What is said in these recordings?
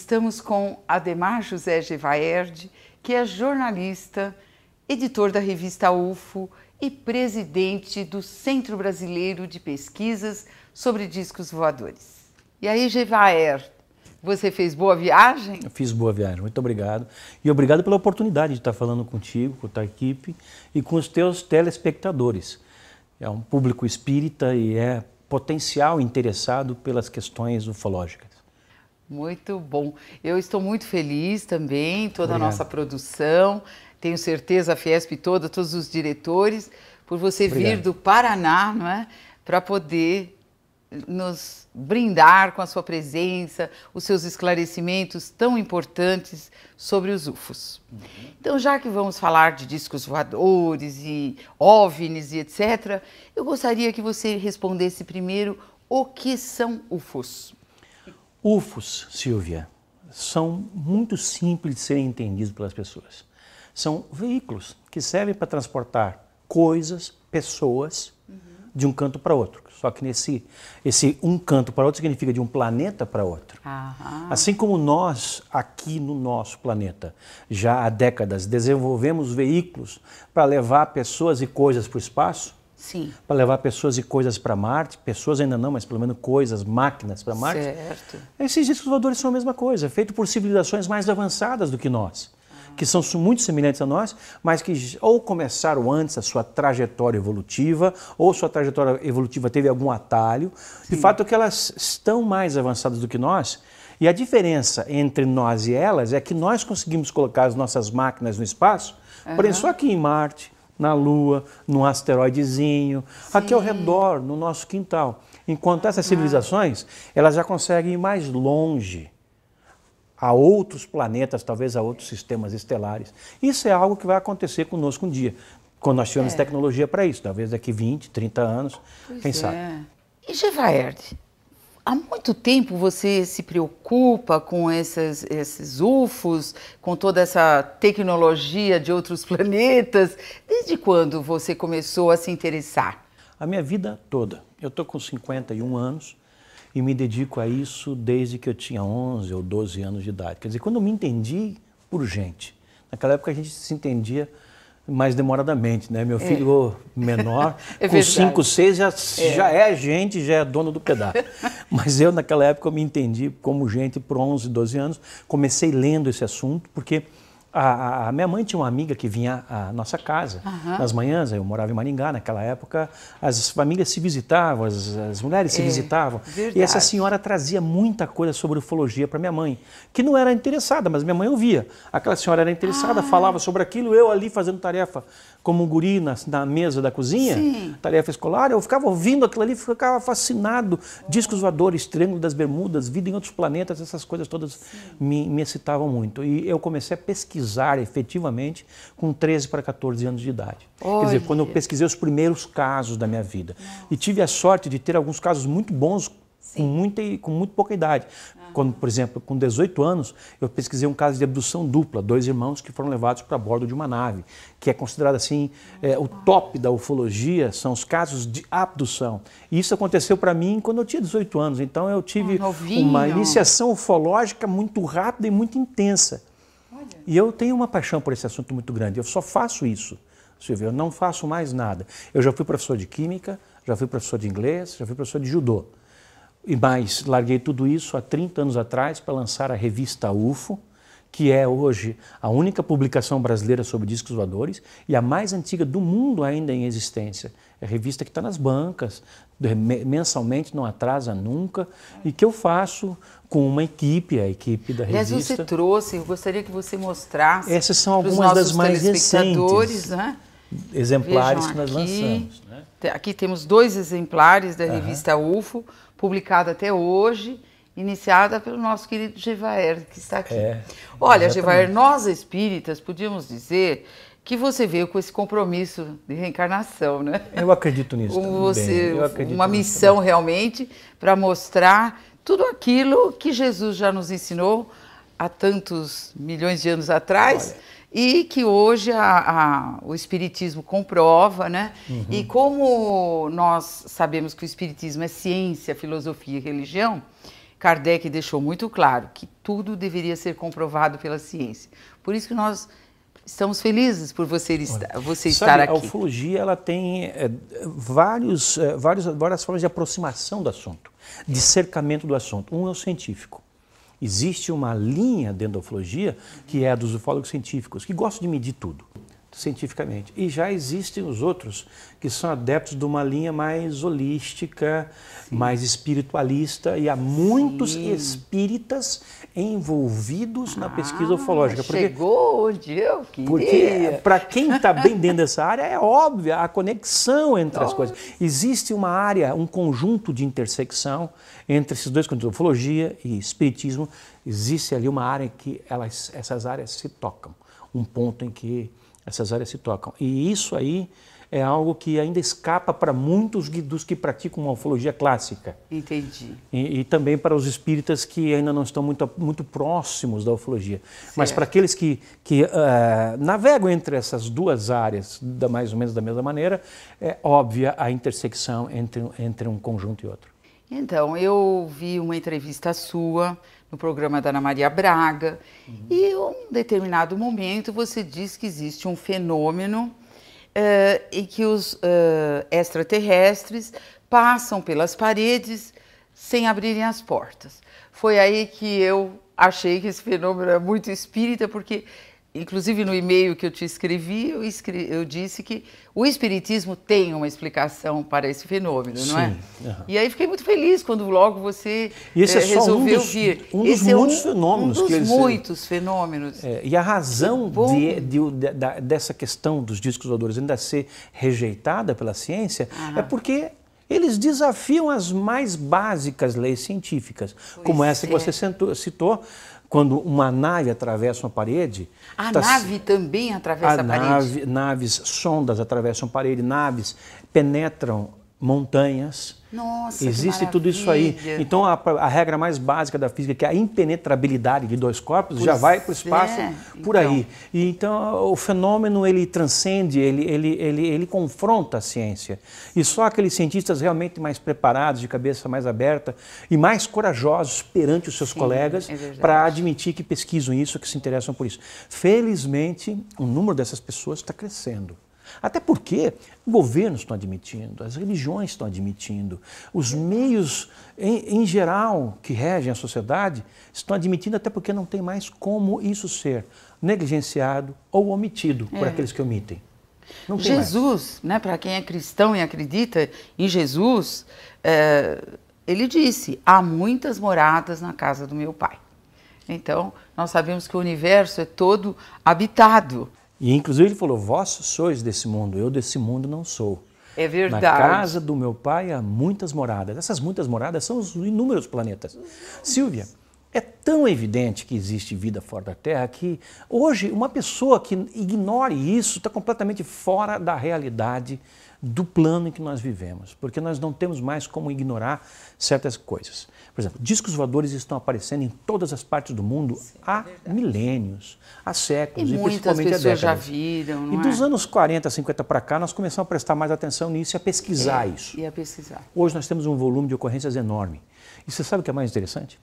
Estamos com Adhemar José Gevaerd, que é jornalista, editor da revista UFO e presidente do Centro Brasileiro de Pesquisas sobre Discos Voadores. E aí, Gevaerd, você fez boa viagem? Eu fiz boa viagem, muito obrigado. E obrigado pela oportunidade de estar falando contigo, com a tua equipe e com os teus telespectadores. É um público espírita e é potencial interessado pelas questões ufológicas. Muito bom. Eu estou muito feliz também, toda a nossa produção, tenho certeza, a Fiesp toda, todos os diretores, por você vir do Paraná, não é? Para poder nos brindar com a sua presença, os seus esclarecimentos tão importantes sobre os UFOs. Então, já que vamos falar de discos voadores e OVNIs e etc., eu gostaria que você respondesse primeiro o que são UFOs. UFOs, Silvia, são muito simples de serem entendidos pelas pessoas. São veículos que servem para transportar coisas, pessoas, de um canto para outro. Só que esse um canto para outro significa de um planeta para outro. Assim como nós, aqui no nosso planeta, já há décadas desenvolvemos veículos para levar pessoas e coisas para o espaço, para levar pessoas e coisas para Marte, pessoas ainda não, mas pelo menos coisas, máquinas para Marte. Certo. Esses discos voadores são a mesma coisa, feito por civilizações mais avançadas do que nós, que são muito semelhantes a nós, mas que ou começaram antes a sua trajetória evolutiva, ou sua trajetória evolutiva teve algum atalho. De fato é que elas estão mais avançadas do que nós, e a diferença entre nós e elas é que nós conseguimos colocar as nossas máquinas no espaço, porém só aqui em Marte, na Lua, num asteroidezinho, aqui ao redor, no nosso quintal. Enquanto essas civilizações, elas já conseguem ir mais longe, a outros planetas, talvez a outros sistemas estelares. Isso é algo que vai acontecer conosco um dia, quando nós tivermos tecnologia para isso, talvez daqui 20, 30 anos, quem sabe. E Gevaerd, há muito tempo você se preocupa com esses UFOs, com toda essa tecnologia de outros planetas? Desde quando você começou a se interessar? A minha vida toda. Eu estou com 51 anos e me dedico a isso desde que eu tinha 11 ou 12 anos de idade. Quer dizer, quando eu me entendi por gente. Naquela época a gente se entendia mais demoradamente, né? Meu filho menor, com 5, 6, já é gente, já é dono do pedaço. Mas eu, naquela época, eu me entendi como gente por 11, 12 anos. Comecei lendo esse assunto, porque a minha mãe tinha uma amiga que vinha à nossa casa nas manhãs. Eu morava em Maringá, naquela época as famílias se visitavam, as mulheres se visitavam. Verdade. E essa senhora trazia muita coisa sobre ufologia para minha mãe, que não era interessada, mas minha mãe ouvia. Aquela senhora era interessada, falava sobre aquilo, eu ali fazendo tarefa como um guri na mesa da cozinha, tarefa escolar, eu ficava ouvindo aquilo ali, ficava fascinado. Discos voadores, Triângulo das Bermudas, vida em outros planetas, essas coisas todas me excitavam muito. E eu comecei a pesquisar efetivamente com 13 para 14 anos de idade. Quer dizer, quando eu pesquisei os primeiros casos da minha vida. E tive a sorte de ter alguns casos muito bons com muito pouca idade. Quando, por exemplo, com 18 anos, eu pesquisei um caso de abdução dupla, 2 irmãos que foram levados para bordo de uma nave, que é considerado assim, o top da ufologia, são os casos de abdução. E isso aconteceu para mim quando eu tinha 18 anos, então eu tive uma iniciação ufológica muito rápida e muito intensa. E eu tenho uma paixão por esse assunto muito grande, eu só faço isso, Silvia, eu não faço mais nada. Eu já fui professor de química, já fui professor de inglês, já fui professor de judô. Mas larguei tudo isso há 30 anos atrás para lançar a revista UFO, que é hoje a única publicação brasileira sobre discos voadores e a mais antiga do mundo ainda em existência. É a revista que está nas bancas, mensalmente, não atrasa nunca, e que eu faço com uma equipe, a equipe da revista. Aliás, você trouxe, eu gostaria que você mostrasse. Essas são algumas das mais recentes, né? Exemplares que nós lançamos. Né? Aqui temos 2 exemplares da revista UFO, publicada até hoje, iniciada pelo nosso querido Gevaerd, que está aqui. Olha, Gevaerd, nós espíritas podíamos dizer que você veio com esse compromisso de reencarnação, né? Eu acredito nisso também. Uma missão realmente para mostrar tudo aquilo que Jesus já nos ensinou há tantos milhões de anos atrás. E que hoje o Espiritismo comprova, né? E como nós sabemos que o Espiritismo é ciência, filosofia e religião, Kardec deixou muito claro que tudo deveria ser comprovado pela ciência. Por isso que nós estamos felizes por você estar aqui. A ufologia ela tem várias formas de aproximação do assunto, de cercamento do assunto. Um é o científico. Existe uma linha dentro da ufologia que é a dos ufólogos científicos, que gostam de medir tudo cientificamente. E já existem os outros que são adeptos de uma linha mais holística, mais espiritualista, e há muitos espíritas envolvidos na pesquisa ufológica. Chegou onde eu queria. Porque para quem está bem dentro dessa área é óbvia a conexão entre as coisas. Existe uma área, um conjunto de intersecção entre esses dois conjuntos, ufologia e espiritismo. Existe ali uma área em que essas áreas se tocam, um ponto em que essas áreas se tocam. E isso aí é algo que ainda escapa para muitos dos que praticam uma ufologia clássica. Entendi. E também para os espíritas que ainda não estão muito próximos da ufologia. Certo. Mas para aqueles que navegam entre essas duas áreas, mais ou menos da mesma maneira, é óbvia a intersecção entre um conjunto e outro. Então, eu vi uma entrevista sua no programa da Ana Maria Braga, e em um determinado momento você diz que existe um fenômeno e que os extraterrestres passam pelas paredes sem abrirem as portas. Foi aí que eu achei que esse fenômeno é muito espírita, porque, inclusive no e-mail que eu te escrevi, eu disse que o espiritismo tem uma explicação para esse fenômeno, não é? Uhum. E aí fiquei muito feliz quando logo você resolveu vir. Um dos muitos fenômenos. Muitos fenômenos. E a razão dessa questão dos discos voadores ainda ser rejeitada pela ciência é porque eles desafiam as mais básicas leis científicas, como essa que você citou. Quando uma nave atravessa uma parede... A nave também atravessa a parede? Naves, sondas atravessam a parede, naves penetram montanhas. Nossa, existe tudo isso aí. Então a regra mais básica da física, que é a impenetrabilidade de dois corpos, já vai para o espaço por aí. E então o fenômeno ele transcende, ele confronta a ciência. E só aqueles cientistas realmente mais preparados, de cabeça mais aberta e mais corajosos perante os seus colegas para admitir que pesquisam isso, que se interessam por isso. Felizmente, o número dessas pessoas está crescendo. Até porque governos estão admitindo, as religiões estão admitindo, os meios em geral que regem a sociedade estão admitindo, até porque não tem mais como isso ser negligenciado ou omitido por aqueles que omitem. Não tem Jesus, né, para quem é cristão e acredita em Jesus, ele disse, há muitas moradas na casa do meu Pai. Então, nós sabemos que o universo é todo habitado. E inclusive ele falou, vós sois desse mundo, eu desse mundo não sou. É verdade. Na casa do meu Pai há muitas moradas. Essas muitas moradas são os inúmeros planetas. Silvia, é tão evidente que existe vida fora da Terra que hoje uma pessoa que ignore isso está completamente fora da realidade do plano em que nós vivemos, porque nós não temos mais como ignorar certas coisas. Por exemplo, discos voadores estão aparecendo em todas as partes do mundo há milênios, há séculos, e principalmente há décadas. Muitas pessoas já viram, não é? E dos anos 40, 50 para cá, nós começamos a prestar mais atenção nisso e a pesquisar isso. E a pesquisar. Hoje nós temos um volume de ocorrências enorme. E você sabe o que é mais interessante?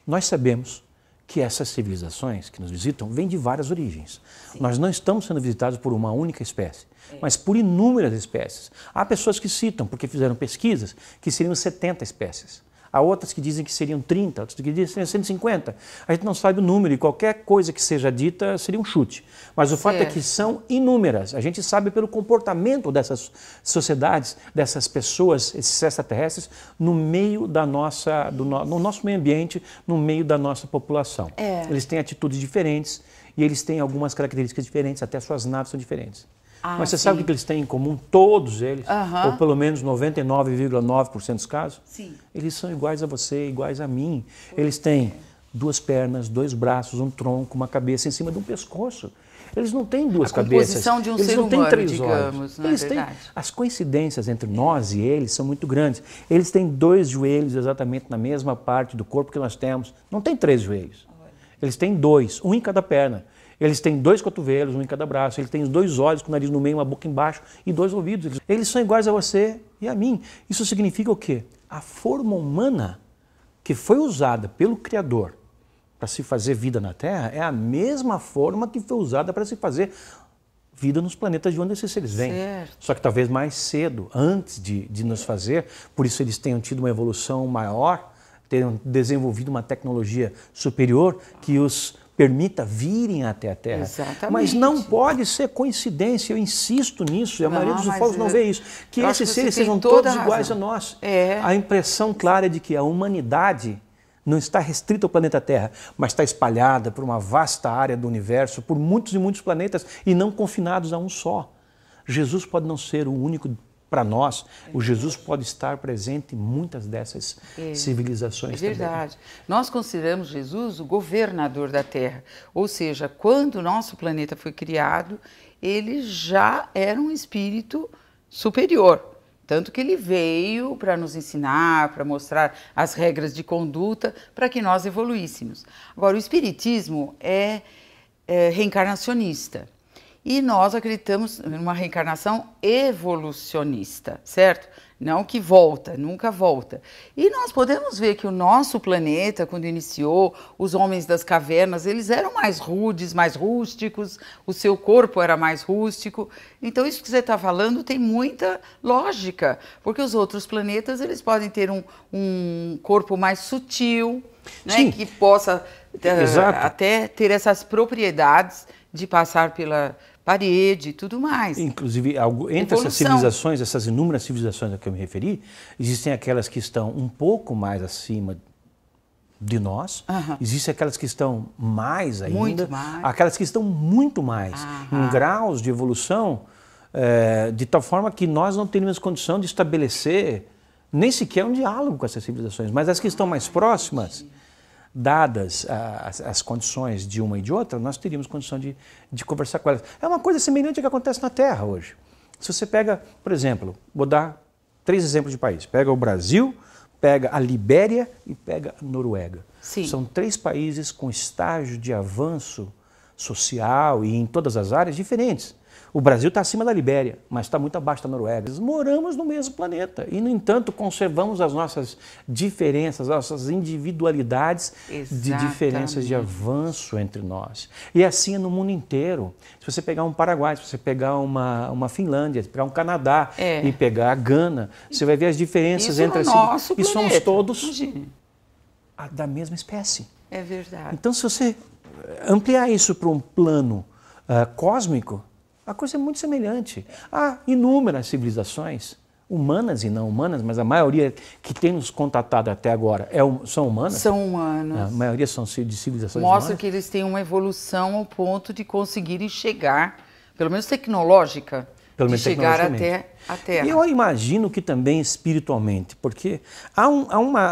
Nós sabemos que essas civilizações que nos visitam vêm de várias origens. Sim. Nós não estamos sendo visitados por uma única espécie, mas por inúmeras espécies. Há pessoas que citam, porque fizeram pesquisas, que seriam 70 espécies. Há outras que dizem que seriam 30, outras que dizem que seriam 150. A gente não sabe o número e qualquer coisa que seja dita seria um chute. Mas o fato é que são inúmeras. A gente sabe pelo comportamento dessas sociedades, dessas pessoas, esses extraterrestres, no meio da nossa, no nosso meio ambiente, no meio da nossa população. Eles têm atitudes diferentes e eles têm algumas características diferentes, até suas naves são diferentes. Mas você sabe o que eles têm em comum, todos eles, ou pelo menos 99,9% dos casos? Sim. Eles são iguais a você, iguais a mim. Eles têm duas pernas, dois braços, um tronco, uma cabeça em cima de um pescoço. Eles não têm duas cabeças. A composição de um ser humano, digamos, não é verdade? As coincidências entre nós e eles são muito grandes. Eles têm dois joelhos exatamente na mesma parte do corpo que nós temos. Não tem 3 joelhos. Eles têm 2, um em cada perna. Eles têm 2 cotovelos, um em cada braço. Eles têm 2 olhos com o nariz no meio, uma boca embaixo e 2 ouvidos. Eles são iguais a você e a mim. Isso significa o quê? A forma humana que foi usada pelo Criador para se fazer vida na Terra é a mesma forma que foi usada para se fazer vida nos planetas de onde esses seres vêm. Certo. Só que talvez mais cedo, antes de nos fazer, por isso eles tenham tido uma evolução maior, tenham desenvolvido uma tecnologia superior que os permita virem até a Terra. Exatamente. Mas não pode ser coincidência, eu insisto nisso, e a maioria dos ufólogos não vê isso, que esses seres sejam todos iguais a nós. A impressão clara de que a humanidade não está restrita ao planeta Terra, mas está espalhada por uma vasta área do universo, por muitos e muitos planetas, e não confinados a um só. Jesus pode não ser o único para nós, o Jesus pode estar presente em muitas dessas civilizações também. É verdade. Nós consideramos Jesus o governador da Terra, ou seja, quando o nosso planeta foi criado, ele já era um espírito superior. Tanto que ele veio para nos ensinar, para mostrar as regras de conduta, para que nós evoluíssemos. Agora, o Espiritismo é reencarnacionista. E nós acreditamos numa reencarnação evolucionista, certo? Não que volta, nunca volta. E nós podemos ver que o nosso planeta, quando iniciou, os homens das cavernas, eles eram mais rudes, mais rústicos, o seu corpo era mais rústico. Então, isso que você está falando tem muita lógica, porque os outros planetas, eles podem ter um corpo mais sutil, né, que possa até ter essas propriedades de passar pela parede e tudo mais. Inclusive, entre essas civilizações, essas inúmeras civilizações a que eu me referi, existem aquelas que estão um pouco mais acima de nós, existem aquelas que estão mais ainda, muito mais. Aquelas que estão muito mais, em graus de evolução, de tal forma que nós não teríamos condição de estabelecer nem sequer um diálogo com essas civilizações, mas as que estão mais próximas, dadas as condições de uma e de outra, nós teríamos condição de conversar com elas. É uma coisa semelhante ao que acontece na Terra hoje. Se você pega, por exemplo, vou dar 3 exemplos de países. Pega o Brasil, pega a Libéria e pega a Noruega. Sim. São 3 países com estágio de avanço social e em todas as áreas diferentes. O Brasil está acima da Libéria, mas está muito abaixo da Noruega. Nós moramos no mesmo planeta e, no entanto, conservamos as nossas diferenças, as nossas individualidades de diferenças de avanço entre nós. E assim é no mundo inteiro. Se você pegar um Paraguai, se você pegar uma Finlândia, se pegar um Canadá e pegar a Gana, você vai ver as diferenças entre as... E somos todos da mesma espécie. É verdade. Então, se você ampliar isso para um plano cósmico, a coisa é muito semelhante. Há inúmeras civilizações, humanas e não humanas, mas a maioria que tem nos contatado até agora são humanas? São humanas. A maioria são de civilizações Mostra humanas. que eles têm uma evolução ao ponto de conseguirem chegar, pelo menos tecnológica, de chegar até a Terra. E eu imagino que também espiritualmente, porque há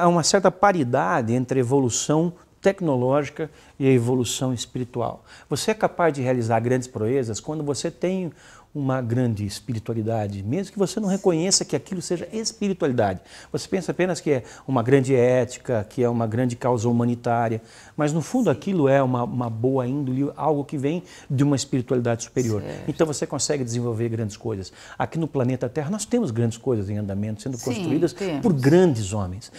uma certa paridade entre a evolução tecnológica e a evolução espiritual. Você é capaz de realizar grandes proezas quando você tem uma grande espiritualidade, mesmo que você não reconheça que aquilo seja espiritualidade. Você pensa apenas que é uma grande ética, que é uma grande causa humanitária, mas no fundo aquilo é uma boa índole, algo que vem de uma espiritualidade superior. Certo. Então você consegue desenvolver grandes coisas. Aqui no planeta Terra nós temos grandes coisas em andamento, sendo construídas por grandes homens.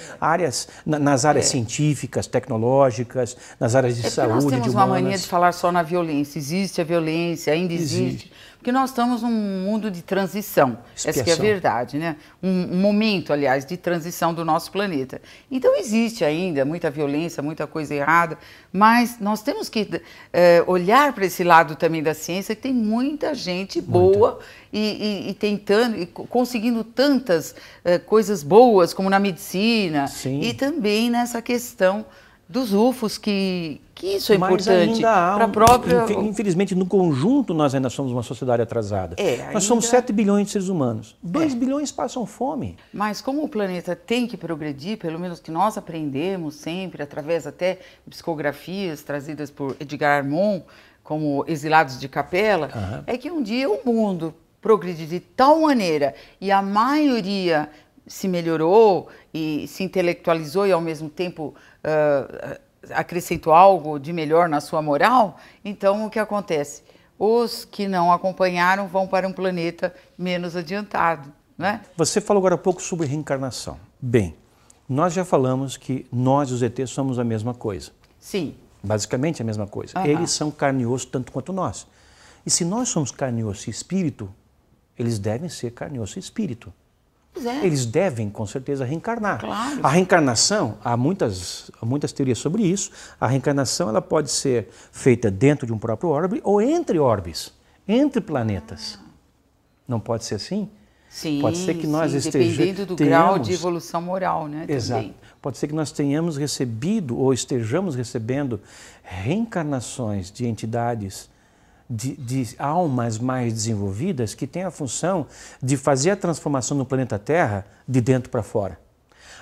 Nas áreas científicas, tecnológicas, nas áreas de saúde, nós temos de humanas. uma mania de falar só na violência. Existe a violência, ainda existe. Porque nós estamos num mundo de transição, essa que é a verdade, né? Um momento, aliás, de transição do nosso planeta. Então existe ainda muita violência, muita coisa errada, mas nós temos que olhar para esse lado também da ciência, que tem muita gente boa e tentando, e conseguindo tantas coisas boas, como na medicina, e também nessa questão dos UFOs, que isso é importante para a própria... Infelizmente, no conjunto, nós ainda somos uma sociedade atrasada. Nós somos 7 bilhões de seres humanos. 2 bilhões passam fome. Mas como o planeta tem que progredir, pelo menos que nós aprendemos sempre, através até de psicografias trazidas por Edgar Armond, como Exilados de Capela, é que um dia o mundo progredir de tal maneira e a maioria se melhorou e se intelectualizou e ao mesmo tempo acrescentou algo de melhor na sua moral, então o que acontece? Os que não acompanharam vão para um planeta menos adiantado, né? Você falou agora há pouco sobre reencarnação. Bem, Nós já falamos que nós, os ETs, somos a mesma coisa. Sim. Basicamente a mesma coisa. Eles são carne e osso tanto quanto nós. E se nós somos carne e osso e espírito, eles devem ser carne e osso e espírito. Eles devem, com certeza, reencarnar. Claro. A reencarnação, há muitas teorias sobre isso. A reencarnação ela pode ser feita dentro de um próprio orbe ou entre orbes, entre planetas. Não pode ser assim? Sim, pode ser que nós dependendo do grau de evolução moral, né? Exato. Também. Pode ser que nós tenhamos recebido ou estejamos recebendo reencarnações de entidades, de almas mais desenvolvidas que têm a função de fazer a transformação no planeta Terra de dentro para fora.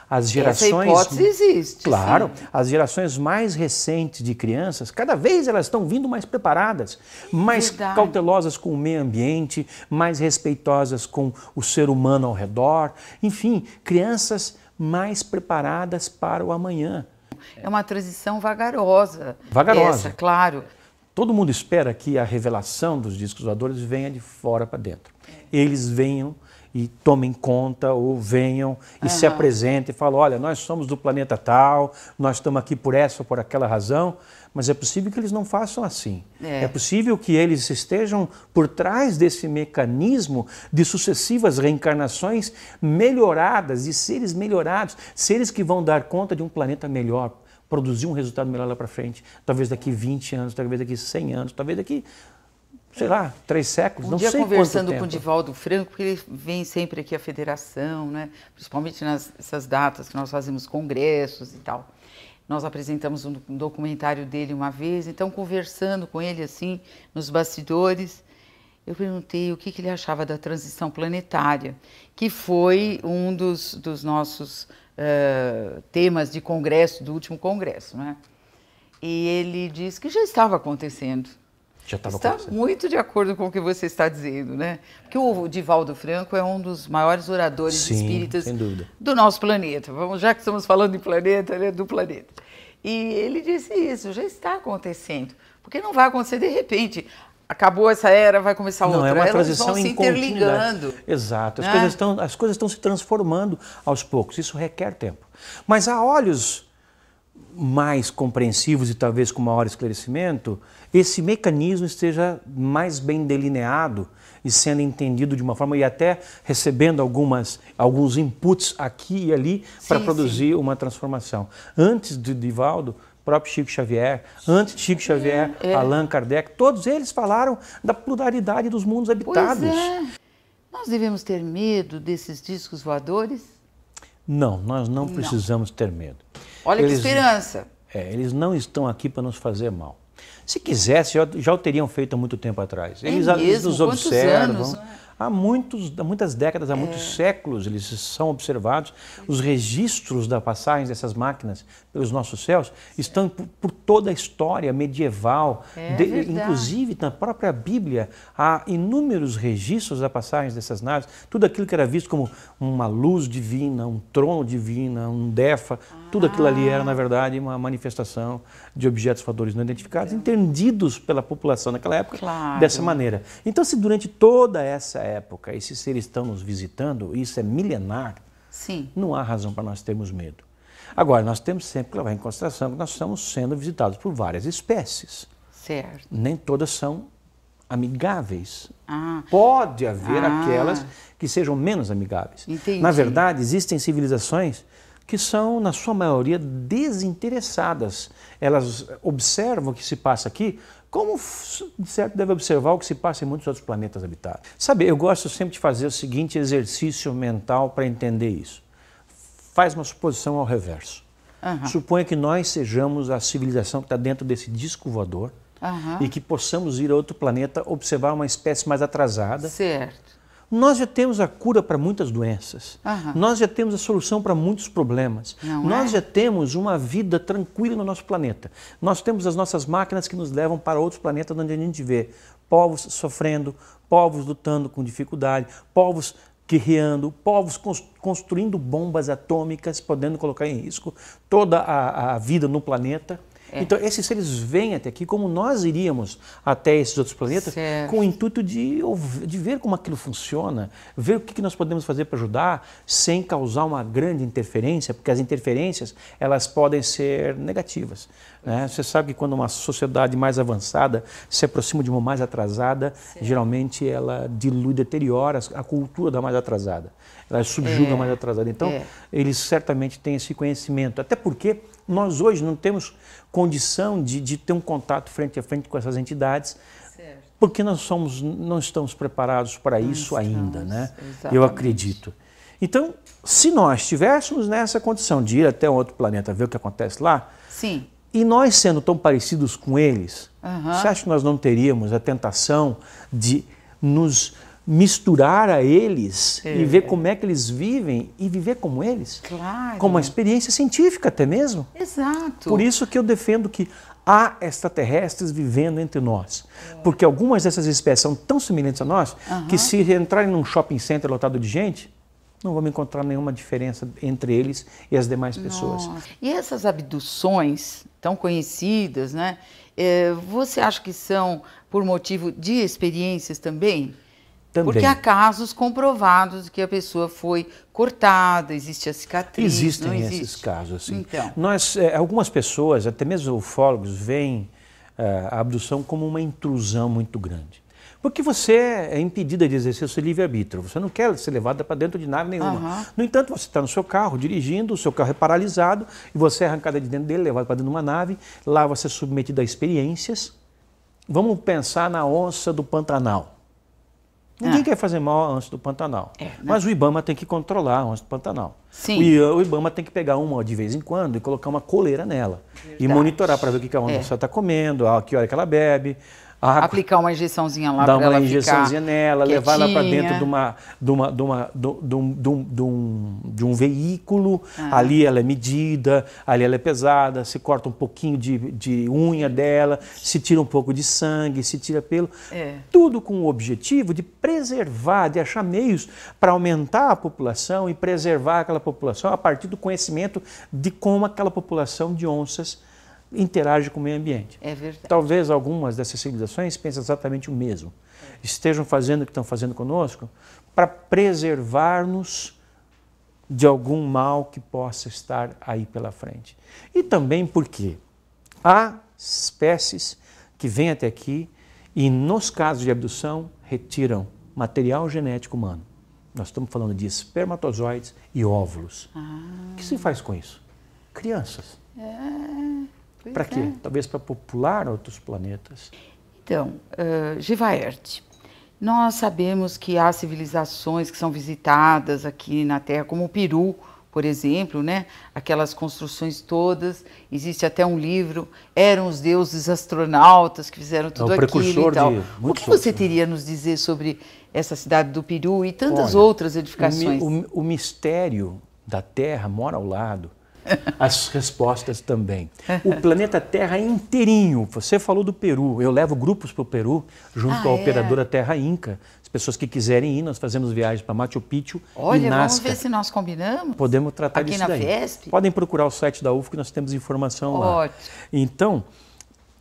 As gerações, essa hipótese existe. Claro, sim. As gerações mais recentes de crianças, cada vez elas estão vindo mais preparadas, mais cautelosas com o meio ambiente, mais respeitosas com o ser humano ao redor. Enfim, crianças mais preparadas para o amanhã. É uma transição vagarosa. Vagarosa. Essa, claro. Todo mundo espera que a revelação dos discos voadores venha de fora para dentro. Eles venham e tomem conta ou venham e se apresentem e falam, olha, nós somos do planeta tal, nós estamos aqui por essa ou por aquela razão, mas é possível que eles não façam assim. É possível que eles estejam por trás desse mecanismo de sucessivas reencarnações melhoradas, de seres melhorados, seres que vão dar conta de um planeta melhor, produzir um resultado melhor lá para frente, talvez daqui 20 anos, talvez daqui 100 anos, talvez daqui, sei lá, 3 séculos, não sei quanto tempo. Um dia conversando com o Divaldo Franco, porque ele vem sempre aqui à federação, né? Principalmente nessas datas que nós fazemos congressos e tal. Nós apresentamos um documentário dele uma vez, então conversando com ele assim, nos bastidores, eu perguntei o que ele achava da transição planetária, que foi um dos nossos temas de congresso, do último congresso, né? E ele disse que já estava acontecendo. Já estava está acontecendo. Muito de acordo com o que você está dizendo, né? Porque o Divaldo Franco é um dos maiores oradores espíritas do nosso planeta. Já que estamos falando de planeta, ele é do planeta. E ele disse isso, já está acontecendo. Porque não vai acontecer de repente. Acabou essa era, vai começar outra. Não, é uma Elas transição vão se interligando. Exato, as coisas estão se transformando aos poucos, isso requer tempo. Mas a olhos mais compreensivos e talvez com maior esclarecimento, esse mecanismo esteja mais bem delineado e sendo entendido de uma forma e até recebendo alguns inputs aqui e ali para produzir uma transformação. Antes de Divaldo, próprio Chico Xavier, antes de Chico Xavier, Allan Kardec, todos eles falaram da pluralidade dos mundos habitados. Pois é. Nós devemos ter medo desses discos voadores? Não, nós não precisamos ter medo. Olha que esperança. Eles não estão aqui para nos fazer mal. Se quisesse, já o teriam feito há muito tempo atrás. Eles nos observam. Anos, há muitas décadas, há muitos séculos, eles são observados. Os registros da passagem dessas máquinas pelos nossos céus estão por toda a história medieval. Inclusive, na própria Bíblia, há inúmeros registros da passagem dessas naves. Tudo aquilo que era visto como uma luz divina, um trono divino, um Defa, tudo aquilo ali era, na verdade, uma manifestação de objetos voadores não identificados, entendidos pela população naquela época dessa maneira. Então, se durante toda essa época esses seres estão nos visitando, isso é milenar, não há razão para nós termos medo. Agora, nós temos sempre que levar em consideração que nós estamos sendo visitados por várias espécies. Certo. Nem todas são amigáveis. Pode haver aquelas que sejam menos amigáveis. Entendi. Na verdade, existem civilizações que são, na sua maioria, desinteressadas. Elas observam o que se passa aqui, como de certo deve observar o que se passa em muitos outros planetas habitados. Sabe, eu gosto sempre de fazer o seguinte exercício mental para entender isso. Faz uma suposição ao reverso. Suponha que nós sejamos a civilização que está dentro desse disco voador e que possamos ir a outro planeta observar uma espécie mais atrasada. Certo. Nós já temos a cura para muitas doenças. Nós já temos a solução para muitos problemas. Nós já temos uma vida tranquila no nosso planeta. Nós temos as nossas máquinas que nos levam para outros planetas onde a gente vê povos sofrendo, povos lutando com dificuldade, povos guerreando, povos construindo bombas atômicas, podendo colocar em risco toda a vida no planeta. Então, esses seres vêm até aqui, como nós iríamos até esses outros planetas, com o intuito de ver como aquilo funciona, ver o que nós podemos fazer para ajudar, sem causar uma grande interferência, porque as interferências, elas podem ser negativas. Né? Você sabe que quando uma sociedade mais avançada se aproxima de uma mais atrasada, geralmente ela dilui, deteriora a cultura da mais atrasada. Ela subjuga a mais atrasada. Então, eles certamente têm esse conhecimento. Até porque nós hoje não temos condição de ter um contato frente a frente com essas entidades, porque não estamos preparados para isso ainda, né? Eu acredito. Então, se nós estivéssemos nessa condição de ir até um outro planeta ver o que acontece lá, sim. E nós sendo tão parecidos com eles, você acha que nós não teríamos a tentação de nos misturar a eles e ver como é que eles vivem e viver como eles? Claro. Como uma experiência científica até mesmo. Exato. Por isso que eu defendo que há extraterrestres vivendo entre nós. Porque algumas dessas espécies são tão semelhantes a nós que se entrarem num shopping center lotado de gente, não vamos encontrar nenhuma diferença entre eles e as demais pessoas. E essas abduções tão conhecidas, né? Você acha que são por motivo de experiências também? Porque há casos comprovados que a pessoa foi cortada, existe a cicatriz. Existem esses casos, sim. Então. Algumas pessoas, até mesmo ufólogos, veem a abdução como uma intrusão muito grande. Porque você é impedida de exercer o seu livre-arbítrio, você não quer ser levada para dentro de nave nenhuma. No entanto, você está no seu carro, dirigindo, o seu carro é paralisado, e você é arrancada de dentro dele, levada para dentro de uma nave, lá você é submetido a experiências. Vamos pensar na onça do Pantanal. Ninguém quer fazer mal à onça do Pantanal, mas o IBAMA tem que controlar a onça do Pantanal. Sim. O IBAMA tem que pegar uma de vez em quando e colocar uma coleira nela. E monitorar para ver o que a onça está comendo, a que hora que ela bebe. Aplicar uma injeçãozinha lá para ela ficar. Dar uma injeçãozinha nela, levar ela para dentro de um veículo. Ali ela é medida, ali ela é pesada, se corta um pouquinho de unha dela, se tira um pouco de sangue, se tira pelo. Tudo com o objetivo de preservar, de achar meios para aumentar a população e preservar aquela população a partir do conhecimento de como aquela população de onças interage com o meio ambiente. É verdade. Talvez algumas dessas civilizações pensem exatamente o mesmo. Estejam fazendo o que estão fazendo conosco para preservar-nos de algum mal que possa estar aí pela frente. E também porque há espécies que vêm até aqui e, nos casos de abdução, retiram material genético humano. Nós estamos falando de espermatozoides e óvulos. O que se faz com isso? Crianças. Para quê? Talvez para popular outros planetas. Então, Givaerte, nós sabemos que há civilizações que são visitadas aqui na Terra, como o Peru, por exemplo, né? Aquelas construções todas. Existe até um livro, Eram os Deuses Astronautas que fizeram tudo aquilo e tal. O que você teria a nos dizer sobre essa cidade do Peru e tantas outras edificações? O mistério da Terra mora ao lado. As respostas também. O planeta Terra inteirinho. Você falou do Peru. Eu levo grupos para o Peru, junto à operadora Terra Inca. As pessoas que quiserem ir, nós fazemos viagens para Machu Picchu e Nazca. Vamos ver se nós combinamos. Podemos tratar disso daí. Aqui na Fiesp? Podem procurar o site da UF que nós temos informação lá. Ótimo. Então,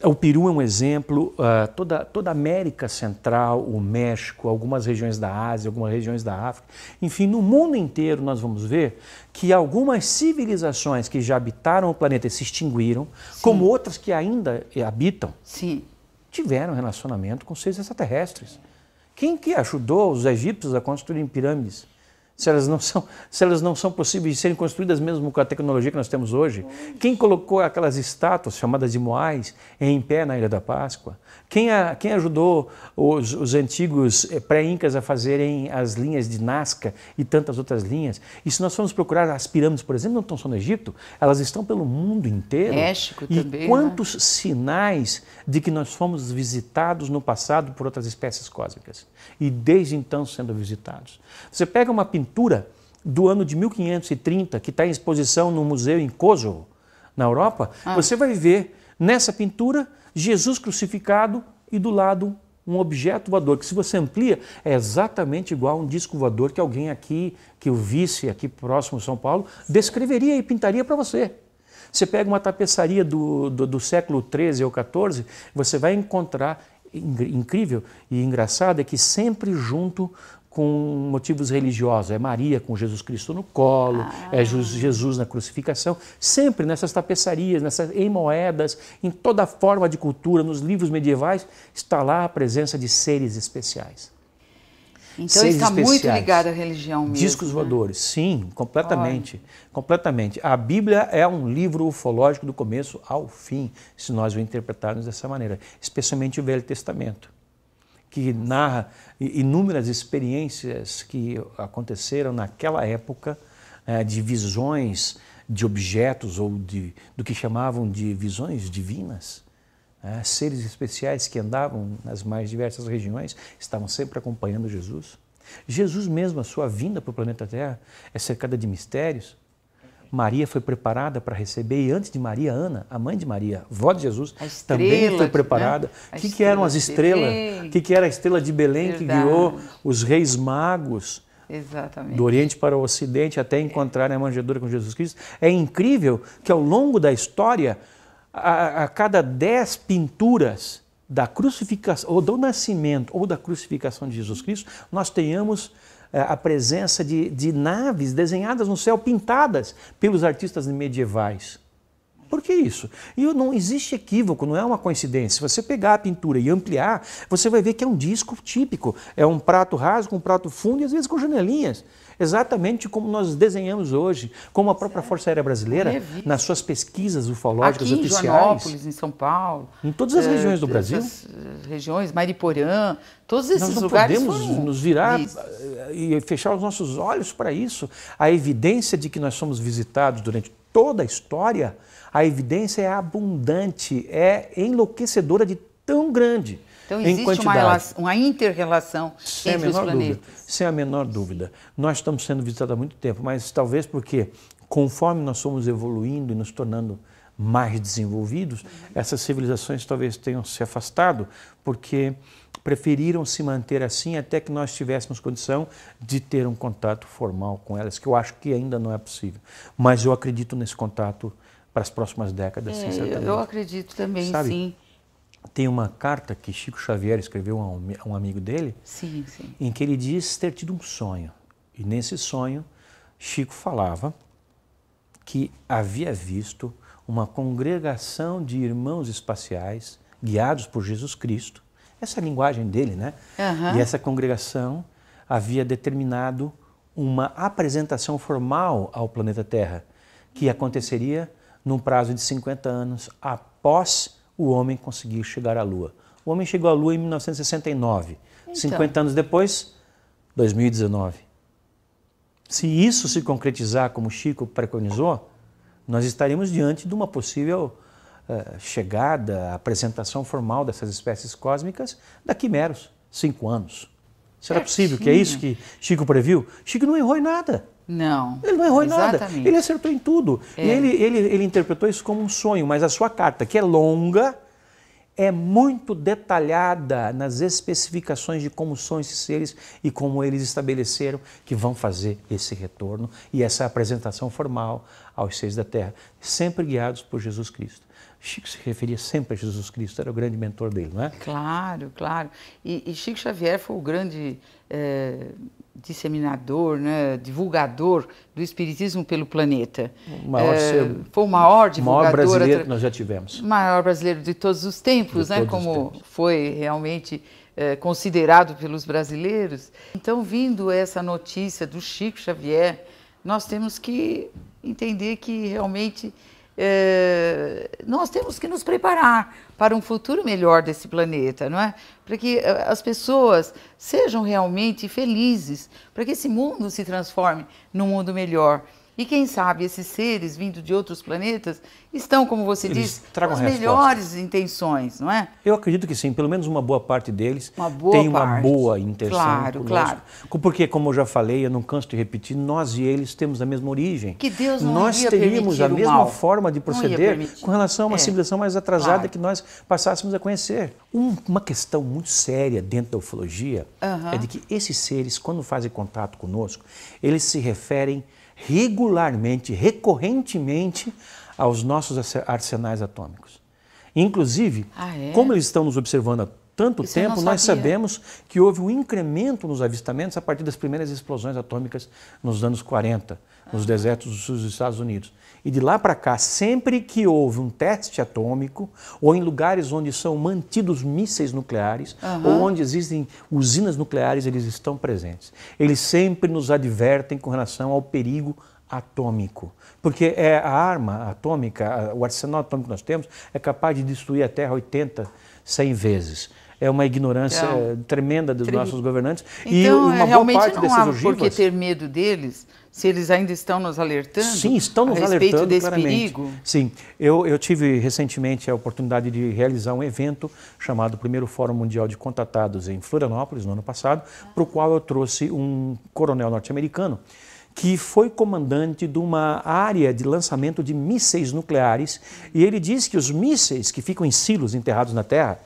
o Peru é um exemplo, toda a América Central, o México, algumas regiões da Ásia, algumas regiões da África. Enfim, no mundo inteiro nós vamos ver que algumas civilizações que já habitaram o planeta e se extinguiram, como outras que ainda habitam, tiveram relacionamento com seres extraterrestres. Quem que ajudou os egípcios a construírem pirâmides? Se elas não são possíveis de serem construídas mesmo com a tecnologia que nós temos hoje? Quem colocou aquelas estátuas chamadas de moais em pé na Ilha da Páscoa? Quem ajudou os antigos pré-incas a fazerem as linhas de Nazca e tantas outras linhas? E se nós formos procurar as pirâmides, por exemplo, não estão só no Egito, elas estão pelo mundo inteiro. México também. E quantos sinais de que nós fomos visitados no passado por outras espécies cósmicas. E desde então sendo visitados. Você pega uma pintura do ano de 1530, que está em exposição no museu em Kosovo, na Europa, você vai ver nessa pintura Jesus crucificado e do lado um objeto voador, que se você amplia é exatamente igual a um disco voador que alguém aqui, que eu visse aqui próximo de São Paulo, descreveria e pintaria para você. Você pega uma tapeçaria do século XIII ou XIV, você vai encontrar, incrível e engraçado, é que sempre junto com motivos religiosos, é Maria com Jesus Cristo no colo, é Jesus na crucificação, sempre nessas tapeçarias, em moedas, em toda forma de cultura, nos livros medievais, está lá a presença de seres especiais. Então seres está especiais, muito ligado à religião mesmo. Discos voadores, sim, completamente. Completamente. A Bíblia é um livro ufológico do começo ao fim, se nós o interpretarmos dessa maneira, especialmente o Velho Testamento, que narra inúmeras experiências que aconteceram naquela época, de visões de objetos ou do que chamavam de visões divinas. Seres especiais que andavam nas mais diversas regiões, estavam sempre acompanhando Jesus. Jesus mesmo, a sua vinda para o planeta Terra, é cercada de mistérios. Maria foi preparada para receber, e antes de Maria, Ana, a mãe de Maria, vó de Jesus, também foi preparada. O que eram as estrelas? O que era a estrela de Belém que guiou os reis magos? Exatamente. Do Oriente para o Ocidente, até encontrarem a manjedoura com Jesus Cristo? É incrível que ao longo da história, a cada 10 pinturas da crucificação, ou do nascimento, ou da crucificação de Jesus Cristo, nós tenhamos a presença de naves desenhadas no céu, pintadas pelos artistas medievais. Por que isso? E não existe equívoco, não é uma coincidência. Se você pegar a pintura e ampliar, você vai ver que é um disco típico. É um prato raso com um prato fundo e às vezes com janelinhas. Exatamente como nós desenhamos hoje, como a própria Força Aérea Brasileira, nas suas pesquisas ufológicas oficiais. Aqui em Joanópolis, em São Paulo. Em todas as regiões do Brasil. Regiões, Mariporã, todos esses lugares. Nós não podemos nos virar e fechar os nossos olhos para isso. A evidência de que nós somos visitados durante toda a história, a evidência é abundante, é enlouquecedora de tão grande. Então existe uma inter-relação entre os planetas. Sem a menor dúvida. Nós estamos sendo visitados há muito tempo, mas talvez porque, conforme nós somos evoluindo e nos tornando mais desenvolvidos, essas civilizações talvez tenham se afastado, porque preferiram se manter assim até que nós tivéssemos condição de ter um contato formal com elas, que eu acho que ainda não é possível. Mas eu acredito nesse contato para as próximas décadas, sim, certamente. Eu acredito também, sabe? Sim. Tem uma carta que Chico Xavier escreveu a um amigo dele, sim. Em que ele diz ter tido um sonho. E nesse sonho, Chico falava que havia visto uma congregação de irmãos espaciais guiados por Jesus Cristo. Essa é a linguagem dele, né? Uhum. E essa congregação havia determinado uma apresentação formal ao planeta Terra, que aconteceria num prazo de 50 anos após o homem conseguir chegar à Lua. O homem chegou à Lua em 1969. Então, 50 anos depois, 2019. Se isso se concretizar como Chico preconizou, nós estaríamos diante de uma possível chegada, apresentação formal dessas espécies cósmicas daqui meros 5 anos. Será possível que é isso que Chico previu? Chico não errou em nada. Não. Ele não errou em nada. Ele acertou em tudo. E ele interpretou isso como um sonho, mas a sua carta, que é longa, é muito detalhada nas especificações de como são esses seres e como eles estabeleceram que vão fazer esse retorno e essa apresentação formal aos seres da Terra, sempre guiados por Jesus Cristo. Chico se referia sempre a Jesus Cristo, era o grande mentor dele, não é? Claro, claro. E Chico Xavier foi o grande disseminador, né, divulgador do espiritismo pelo planeta. Foi o maior divulgador. O maior brasileiro que nós já tivemos. O maior brasileiro de todos os tempos, né, como foi realmente considerado pelos brasileiros. Então, vindo essa notícia do Chico Xavier, nós temos que entender que realmente nós temos que nos preparar para um futuro melhor desse planeta, não é? Para que as pessoas sejam realmente felizes, para que esse mundo se transforme num mundo melhor. E quem sabe esses seres vindo de outros planetas estão, como você diz, com as melhores intenções, não é? Eu acredito que sim, pelo menos uma boa parte deles tem uma boa intenção. Claro, claro. Porque, como eu já falei, eu não canso de repetir, nós e eles temos a mesma origem. Que Deus não nós ia teríamos a mesma mal. Forma de proceder com relação a uma civilização mais atrasada que nós passássemos a conhecer. Uma questão muito séria dentro da ufologia é de que esses seres, quando fazem contato conosco, eles se referem regularmente, recorrentemente aos nossos arsenais atômicos. Inclusive, como eles estão nos observando há tanto tempo, nós sabemos que houve um incremento nos avistamentos a partir das primeiras explosões atômicas nos anos 40, nos desertos do sul dos Estados Unidos. E de lá para cá, sempre que houve um teste atômico, ou em lugares onde são mantidos mísseis nucleares, ou onde existem usinas nucleares, eles estão presentes. Eles sempre nos advertem com relação ao perigo atômico. Porque a arma atômica, o arsenal atômico que nós temos, é capaz de destruir a Terra 80, 100 vezes. É uma ignorância tremenda dos nossos governantes. Então, e uma boa parte dessas ogivas... Por que ter medo deles, se eles ainda estão nos alertando? Sim, estão nos alertando a respeito desse claramente. perigo? Sim, eu tive recentemente a oportunidade de realizar um evento chamado Primeiro Fórum Mundial de Contatados em Florianópolis, no ano passado, para o qual eu trouxe um coronel norte-americano que foi comandante de uma área de lançamento de mísseis nucleares, e ele disse que os mísseis que ficam em silos enterrados na Terra,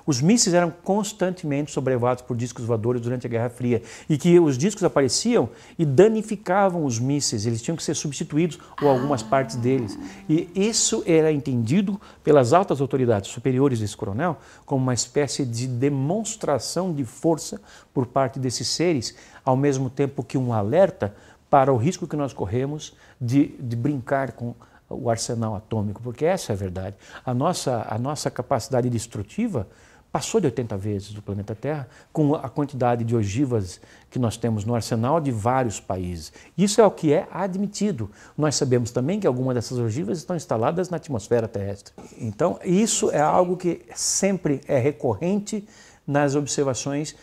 os mísseis eram constantemente sobrevoados por discos voadores durante a Guerra Fria e que os discos apareciam e danificavam os mísseis, eles tinham que ser substituídos ou algumas partes deles. E isso era entendido pelas altas autoridades superiores desse coronel como uma espécie de demonstração de força por parte desses seres, ao mesmo tempo que um alerta para o risco que nós corremos de brincar com o arsenal atômico, porque essa é a verdade. A nossa capacidade destrutiva passou de 80 vezes do planeta Terra, com a quantidade de ogivas que nós temos no arsenal de vários países. Isso é o que é admitido. Nós sabemos também que algumas dessas ogivas estão instaladas na atmosfera terrestre. Então, isso é algo que sempre é recorrente nas observações,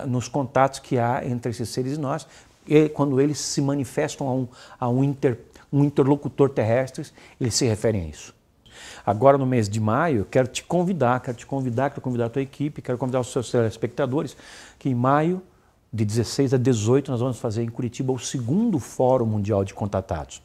nos contatos que há entre esses seres e nós, quando eles se manifestam a um interlocutor terrestre, eles se referem a isso. Agora, no mês de maio, quero convidar a tua equipe, quero convidar os seus telespectadores, que em maio, de 16 a 18, nós vamos fazer em Curitiba o segundo Fórum Mundial de Contatados.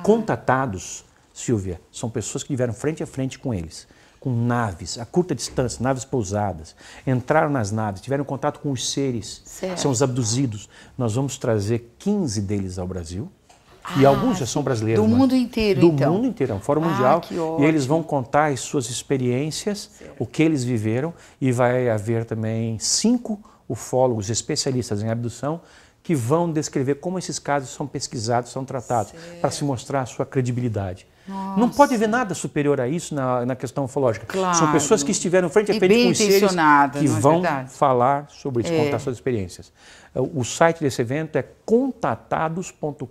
Contatados, Silvia, são pessoas que estiveram frente a frente com eles, com naves, a curta distância, naves pousadas, entraram nas naves, tiveram contato com os seres, são os abduzidos. Nós vamos trazer 15 deles ao Brasil. E alguns já são brasileiros. Do mundo inteiro, então? Do mundo inteiro, é um fórum mundial. Que ótimo. E eles vão contar as suas experiências, o que eles viveram, e vai haver também 5 ufólogos especialistas em abdução que vão descrever como esses casos são pesquisados, são tratados, para se mostrar a sua credibilidade. Nossa. Não pode haver nada superior a isso na questão ufológica. Claro. São pessoas que estiveram frente a frente com os seres que vão falar sobre isso, contar suas experiências. O site desse evento é contatados.com.br.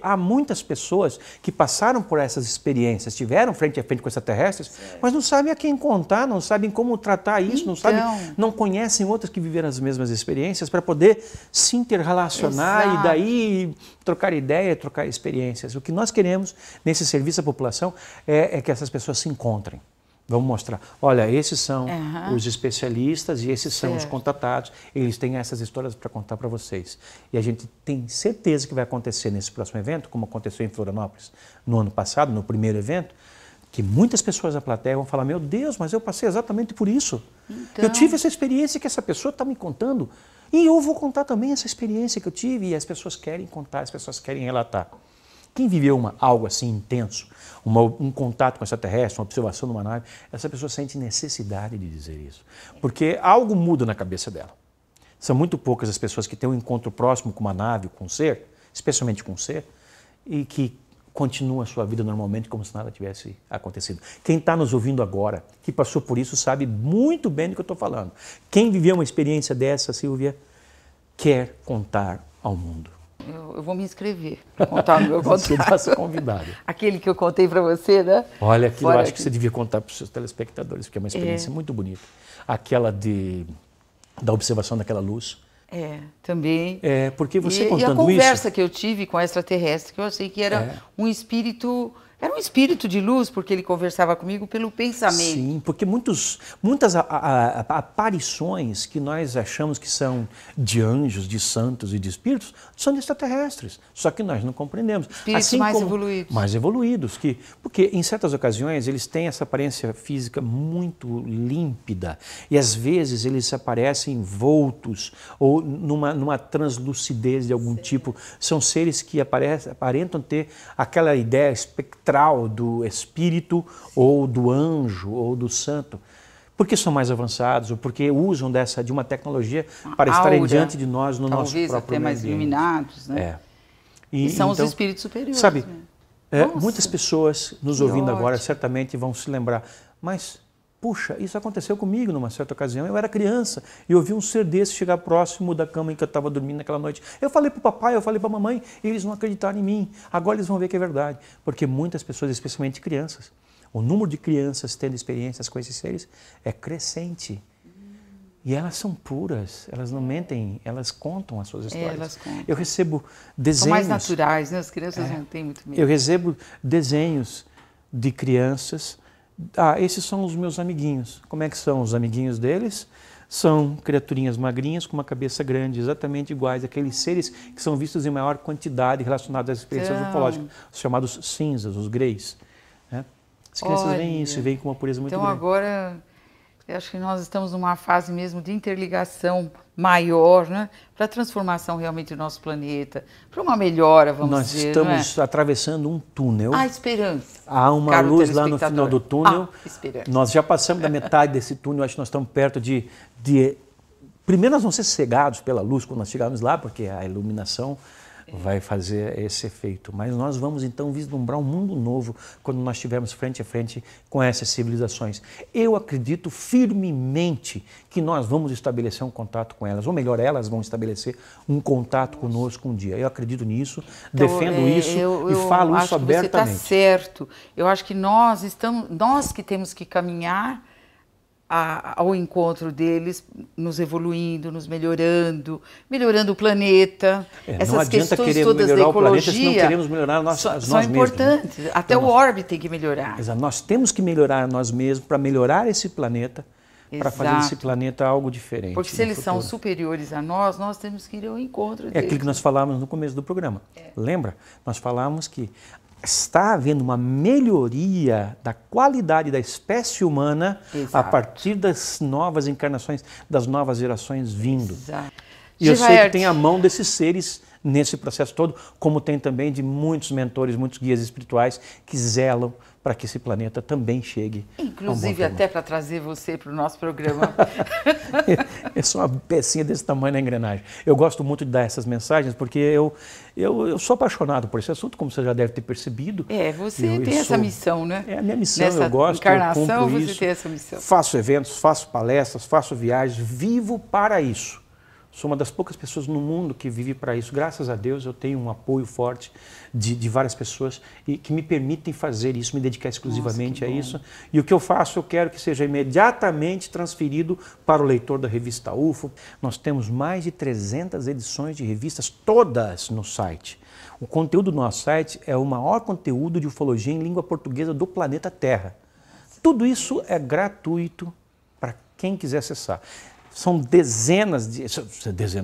Há muitas pessoas que passaram por essas experiências, estiveram frente a frente com extraterrestres, mas não sabem a quem contar, não sabem como tratar isso, não conhecem outras que viveram as mesmas experiências para poder se interrelacionar e daí trocar ideia, trocar experiências. O que nós queremos nesse serviço à população é que essas pessoas se encontrem. Vamos mostrar. Olha, esses são os especialistas e esses são os contatados. Eles têm essas histórias para contar para vocês. E a gente tem certeza que vai acontecer nesse próximo evento, como aconteceu em Florianópolis no ano passado, no primeiro evento, que muitas pessoas da plateia vão falar, meu Deus, mas eu passei exatamente por isso. Então... Eu tive essa experiência que essa pessoa está me contando. E eu vou contar também essa experiência que eu tive. E as pessoas querem contar, as pessoas querem relatar. Quem viveu algo assim intenso, um contato com extraterrestre, uma observação numa nave, essa pessoa sente necessidade de dizer isso. Porque algo muda na cabeça dela. São muito poucas as pessoas que têm um encontro próximo com uma nave, com um ser, especialmente com um ser, e que continua a sua vida normalmente como se nada tivesse acontecido. Quem está nos ouvindo agora, que passou por isso, sabe muito bem do que eu estou falando. Quem viveu uma experiência dessa, Silvia, quer contar ao mundo. Eu vou me inscrever para contar o meu contato. Você está ser convidado. Aquele que eu contei para você, né? Olha, aquilo eu acho que você devia contar para os seus telespectadores, porque é uma experiência muito bonita. Aquela da observação daquela luz. Também. Porque você contando isso... E a isso... conversa que eu tive com a extraterrestre, que eu achei que era um espírito Era um espírito de luz, porque ele conversava comigo pelo pensamento. Sim, porque muitas aparições que nós achamos que são de anjos, de santos e de espíritos, são de extraterrestres. Só que nós não compreendemos. Espíritos assim mais evoluídos. Mais evoluídos. Porque em certas ocasiões eles têm essa aparência física muito límpida. E às vezes eles aparecem envoltos ou numa translucidez de algum tipo. São seres que aparentam ter aquela ideia espectral do espírito ou do anjo ou do santo, porque são mais avançados ou porque usam de uma tecnologia para estarem diante de nós no nosso próprio até mais iluminados, né? E são então, os espíritos superiores. Sabe, muitas pessoas nos ouvindo agora certamente vão se lembrar, mas puxa, isso aconteceu comigo numa certa ocasião. Eu era criança e eu vi um ser desse chegar próximo da cama em que eu estava dormindo naquela noite. Eu falei para o papai, eu falei para a mamãe, e eles não acreditaram em mim. Agora eles vão ver que é verdade. Porque muitas pessoas, especialmente crianças, o número de crianças tendo experiências com esses seres é crescente. E elas são puras, elas não mentem, elas contam as suas histórias. Elas contam. Eu recebo desenhos... São mais naturais, né? As crianças não têm muito medo. Eu recebo desenhos de crianças... esses são os meus amiguinhos. Como é que são os amiguinhos deles? São criaturinhas magrinhas com uma cabeça grande, exatamente iguais àqueles seres que são vistos em maior quantidade relacionados às experiências ufológicas, os chamados cinzas, os greys. Né? As crianças veem isso e veem com uma pureza muito grande. Então agora, eu acho que nós estamos numa fase mesmo de interligação maior, né? Para a transformação realmente do nosso planeta, para uma melhora, vamos dizer. Nós estamos atravessando um túnel. Há esperança. Há uma luz lá no final do túnel. Esperança. Nós já passamos da metade desse túnel, acho que nós estamos perto de... Primeiro nós vamos ser cegados pela luz quando nós chegarmos lá, porque a iluminação vai fazer esse efeito. Mas nós vamos então vislumbrar um mundo novo quando nós estivermos frente a frente com essas civilizações. Eu acredito firmemente que nós vamos estabelecer um contato com elas, ou melhor, elas vão estabelecer um contato conosco um dia. Eu acredito nisso, então, defendo isso e falo isso abertamente. Você está certo. Eu acho que nós que temos que caminhar ao encontro deles, nos evoluindo, nos melhorando o planeta. Não adianta querer melhorar o planeta se não queremos melhorar nós mesmos. São importantes. Né? Até o orbe tem que melhorar. Exato. Nós temos que melhorar nós mesmos para melhorar esse planeta, para fazer desse planeta algo diferente. Porque se eles são superiores a nós, nós temos que ir ao encontro deles. É aquilo que nós falávamos no começo do programa. Lembra? Nós falávamos que está havendo uma melhoria da qualidade da espécie humana a partir das novas encarnações, das novas gerações vindo. Exato. E eu sei que tem a mão desses seres nesse processo todo, como tem também de muitos mentores, muitos guias espirituais que zelam para que esse planeta também chegue. Inclusive até para trazer você para o nosso programa. É só uma pecinha desse tamanho na engrenagem. Eu gosto muito de dar essas mensagens porque eu sou apaixonado por esse assunto, como você já deve ter percebido. Você tem essa missão, né? É a minha missão, Nessa eu gosto, encarnação, eu cumpro você isso. tem essa missão. Faço eventos, faço palestras, faço viagens, vivo para isso. Sou uma das poucas pessoas no mundo que vive para isso. Graças a Deus eu tenho um apoio forte de várias pessoas que me permitem fazer isso, me dedicar exclusivamente a isso. E o que eu faço, eu quero que seja imediatamente transferido para o leitor da revista UFO. Nós temos mais de 300 edições de revistas, todas no site. O conteúdo do nosso site é o maior conteúdo de ufologia em língua portuguesa do planeta Terra. Tudo isso é gratuito para quem quiser acessar. São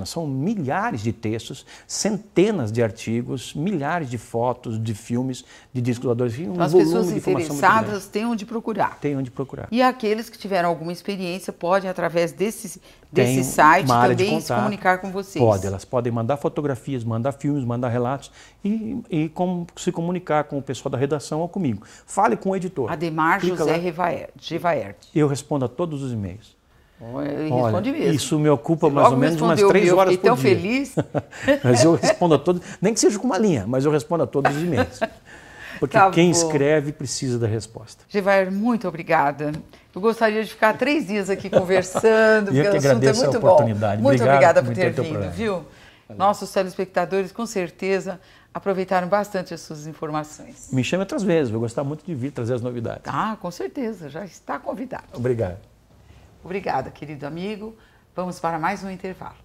são milhares de textos, centenas de artigos, milhares de fotos, de filmes, de discos voadores. Então, as pessoas interessadas têm onde procurar. Tem onde procurar. E aqueles que tiveram alguma experiência podem, através desse site, também se comunicar com vocês. Elas podem mandar fotografias, mandar filmes, mandar relatos e se comunicar com o pessoal da redação ou comigo. Fale com o editor. Ademar José Gevaert. Eu respondo a todos os e-mails. Responde mesmo. Isso me ocupa mais ou menos umas 3 horas por dia. Fiquei tão feliz. Mas eu respondo a todos, nem que seja com uma linha, mas eu respondo a todos os e-mails. Porque quem escreve precisa da resposta. Gevaert, muito obrigada. Eu gostaria de ficar 3 dias aqui conversando, porque o assunto é muito bom. Muito obrigada por ter vindo, viu? Nossos telespectadores, com certeza, aproveitaram bastante as suas informações. Me chame outras vezes, vou gostar muito de vir trazer as novidades. Com certeza, já está convidado. Obrigado. Obrigada, querido amigo. Vamos para mais um intervalo.